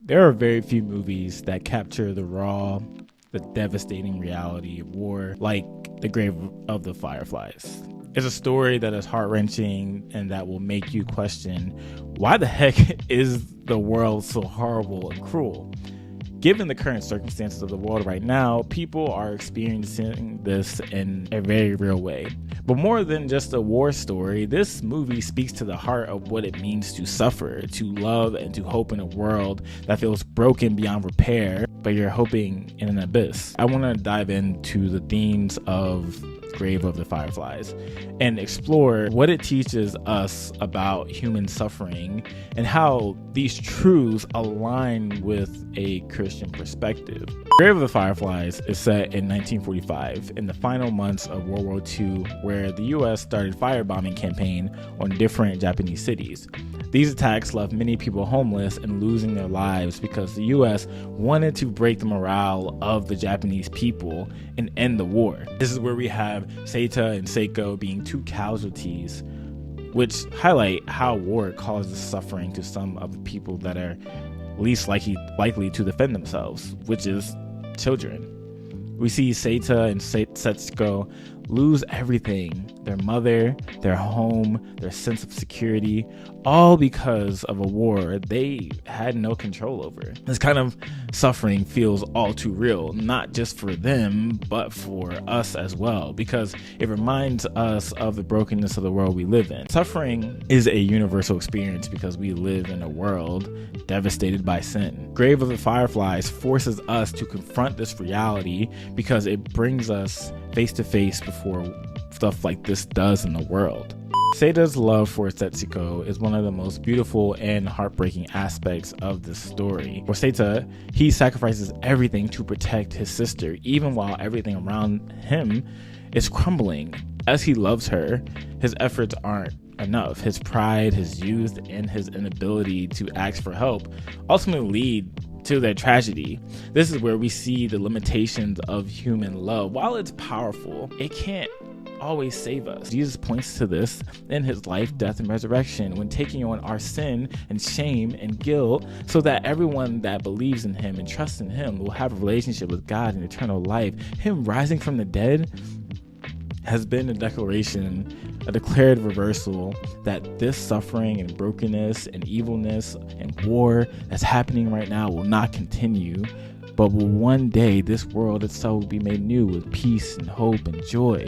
There are very few movies that capture the raw, the devastating reality of war like The Grave of the Fireflies. It's a story that is heart-wrenching and that will make you question, why the heck is the world so horrible and cruel? Given the current circumstances of the world right now, people are experiencing this in a very real way. But more than just a war story, this movie speaks to the heart of what it means to suffer, to love, and to hope in a world that feels broken beyond repair, but you're hoping in an abyss. I want to dive into the themes of Grave of the Fireflies and explore what it teaches us about human suffering and how these truths align with a Christian perspective. Grave of the Fireflies is set in 1945 in the final months of World War II, where the US started firebombing campaign on different Japanese cities. These attacks left many people homeless and losing their lives because the US wanted to break the morale of the Japanese people and end the war. This is where we have Seita and Seiko being two casualties, which highlight how war causes suffering to some of the people that are least likely to defend themselves, which is children. We see Seita and Setsuko lose everything, their mother, their home, their sense of security, all because of a war they had no control over. This kind of suffering feels all too real, not just for them, but for us as well, because it reminds us of the brokenness of the world we live in. Suffering is a universal experience because we live in a world devastated by sin. Grave of the Fireflies forces us to confront this reality because it brings us face to face before stuff like this does in the world. Seita's love for Setsuko is one of the most beautiful and heartbreaking aspects of this story. For Seita, he sacrifices everything to protect his sister, even while everything around him is crumbling. As he loves her, his efforts aren't enough. His pride, his youth, and his inability to ask for help ultimately lead to their tragedy. This is where we see the limitations of human love. While it's powerful, it can't always save us. Jesus points to this in his life, death, and resurrection when taking on our sin and shame and guilt so that everyone that believes in him and trusts in him will have a relationship with God and eternal life. Him rising from the dead has been a declared reversal that this suffering and brokenness and evilness and war that's happening right now will not continue, but will one day this world itself will be made new with peace and hope and joy.